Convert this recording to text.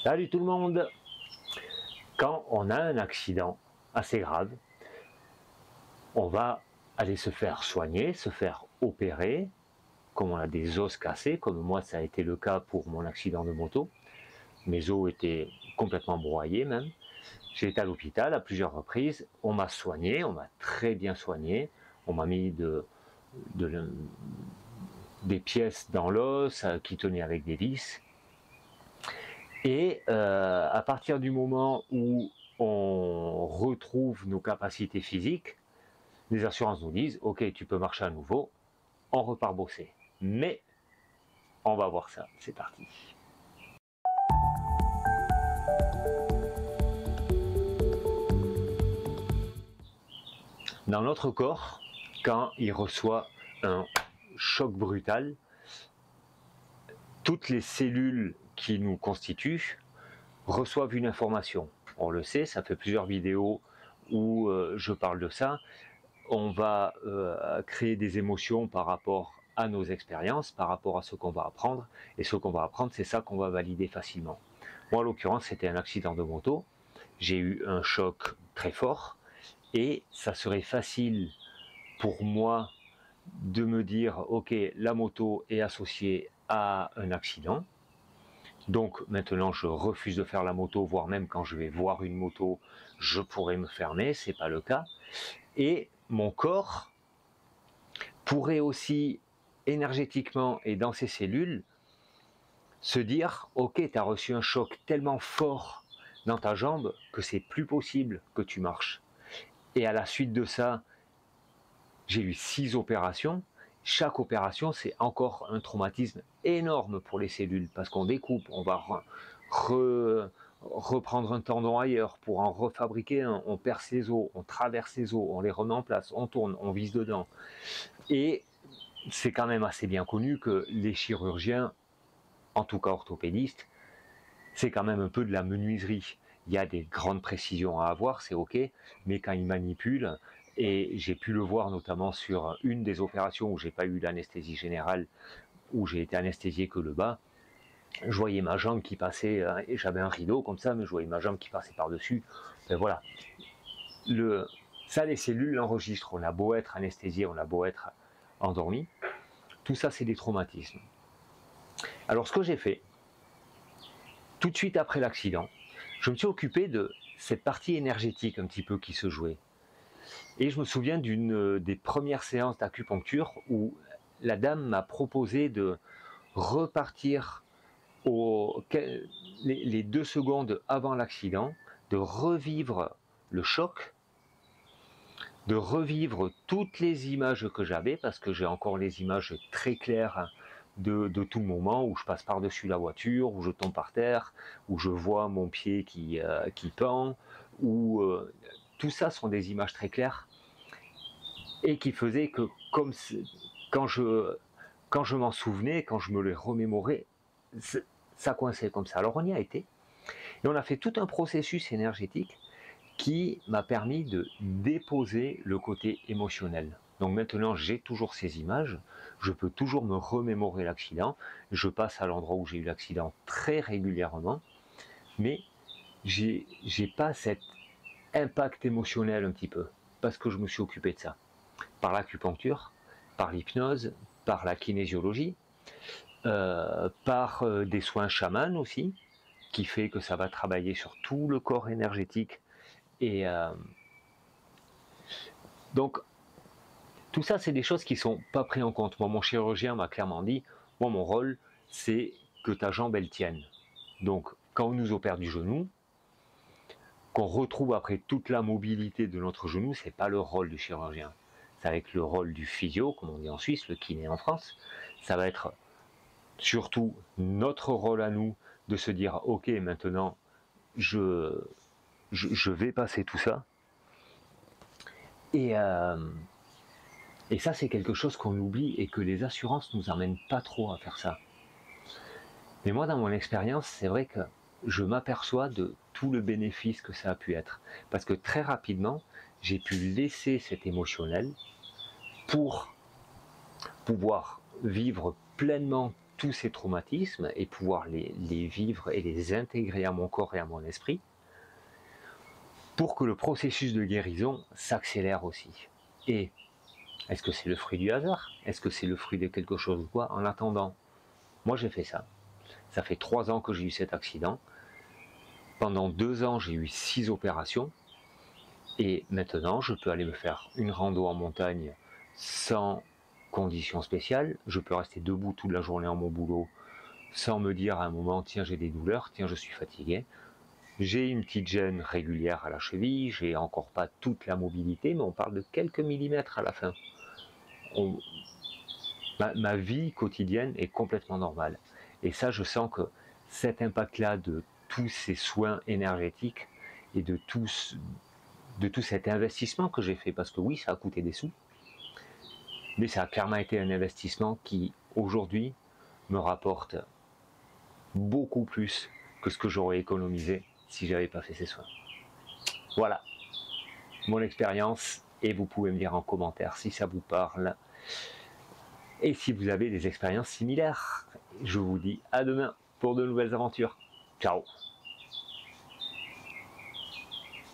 Salut tout le monde! Quand on a un accident assez grave, on va aller se faire soigner, se faire opérer, comme on a des os cassés, comme moi ça a été le cas pour mon accident de moto. Mes os étaient complètement broyés même. J'ai été à l'hôpital à plusieurs reprises, on m'a soigné, on m'a très bien soigné, on m'a mis des pièces dans l'os qui tenaient avec des vis. Et à partir du moment où on retrouve nos capacités physiques, les assurances nous disent « Ok, tu peux marcher à nouveau, on repart bosser. » Mais on va voir ça, c'est parti. Dans notre corps, quand il reçoit un choc brutal, toutes les cellules qui nous constituent reçoivent une information. On le sait, ça fait plusieurs vidéos où je parle de ça. On va créer des émotions par rapport à nos expériences, par rapport à ce qu'on va apprendre. Et ce qu'on va apprendre, c'est ça qu'on va valider facilement. Moi, en l'occurrence, c'était un accident de moto. J'ai eu un choc très fort. Et ça serait facile pour moi de me dire, ok, la moto est associée à un accident. Donc maintenant je refuse de faire la moto, voire même quand je vais voir une moto, je pourrais me fermer, c'est pas le cas. Et mon corps pourrait aussi énergétiquement et dans ses cellules se dire, ok, tu as reçu un choc tellement fort dans ta jambe que c'est plus possible que tu marches. Et à la suite de ça, j'ai eu 6 opérations. Chaque opération, c'est encore un traumatisme énorme pour les cellules parce qu'on découpe, on va reprendre un tendon ailleurs pour en refabriquer un, on perce les os, on traverse les os, on les remet en place, on tourne, on vise dedans. Et c'est quand même assez bien connu que les chirurgiens, en tout cas orthopédistes, c'est quand même un peu de la menuiserie. Il y a des grandes précisions à avoir, c'est ok, mais quand ils manipulent, et j'ai pu le voir notamment sur une des opérations où j'ai pas eu l'anesthésie générale, où j'ai été anesthésié que le bas, je voyais ma jambe qui passait, et j'avais un rideau comme ça, mais je voyais ma jambe qui passait par-dessus. Ben voilà. Ça, les cellules l'enregistrent. On a beau être anesthésié, on a beau être endormi. Tout ça, c'est des traumatismes. Alors, ce que j'ai fait, tout de suite après l'accident, je me suis occupé de cette partie énergétique un petit peu qui se jouait. Et je me souviens d'une des premières séances d'acupuncture où la dame m'a proposé de repartir les 2 secondes avant l'accident, de revivre le choc, de revivre toutes les images que j'avais, parce que j'ai encore les images très claires de tout le moment, où je passe par-dessus la voiture, où je tombe par terre, où je vois mon pied qui pend, où tout ça sont des images très claires, et qui faisaient que quand je m'en souvenais, quand je me les remémorais, ça coinçait comme ça. Alors on y a été, et on a fait tout un processus énergétique qui m'a permis de déposer le côté émotionnel. Donc maintenant j'ai toujours ces images, je peux toujours me remémorer l'accident, je passe à l'endroit où j'ai eu l'accident très régulièrement, mais j'ai pas cet impact émotionnel un petit peu, parce que je me suis occupé de ça. Par l'acupuncture, par l'hypnose, par la kinésiologie, par des soins chamans aussi, qui fait que ça va travailler sur tout le corps énergétique. Et donc, tout ça, c'est des choses qui ne sont pas prises en compte. Moi, mon chirurgien m'a clairement dit, moi, mon rôle, c'est que ta jambe, elle tienne. Donc, quand on nous opère du genou, qu'on retrouve après toute la mobilité de notre genou, c'est pas le rôle du chirurgien. Ça va être le rôle du physio, comme on dit en Suisse, le kiné en France. Ça va être surtout notre rôle à nous de se dire, ok, maintenant, je vais passer tout ça. Et ça, c'est quelque chose qu'on oublie et que les assurances nous amènent pas trop à faire ça. Mais moi, dans mon expérience, c'est vrai que je m'aperçois de tout le bénéfice que ça a pu être. Parce que très rapidement, j'ai pu laisser cet émotionnel pour pouvoir vivre pleinement tous ces traumatismes et pouvoir les vivre et les intégrer à mon corps et à mon esprit pour que le processus de guérison s'accélère aussi. Et est-ce que c'est le fruit du hasard? Est-ce que c'est le fruit de quelque chose ou quoi? En attendant, moi j'ai fait ça. Ça fait 3 ans que j'ai eu cet accident. Pendant 2 ans, j'ai eu 6 opérations. Et maintenant, je peux aller me faire une rando en montagne sans conditions spéciales. Je peux rester debout toute la journée en mon boulot sans me dire à un moment, tiens, j'ai des douleurs, tiens, je suis fatigué. J'ai une petite gêne régulière à la cheville, j'ai encore pas toute la mobilité, mais on parle de quelques millimètres à la fin. Ma vie quotidienne est complètement normale. Et ça, je sens que cet impact-là de tous ces soins énergétiques et de tout cet investissement que j'ai fait, parce que oui, ça a coûté des sous, mais ça a clairement été un investissement qui, aujourd'hui, me rapporte beaucoup plus que ce que j'aurais économisé si j'avais pas fait ces soins. Voilà mon expérience, et vous pouvez me dire en commentaire si ça vous parle et si vous avez des expériences similaires. Je vous dis à demain pour de nouvelles aventures. Ciao.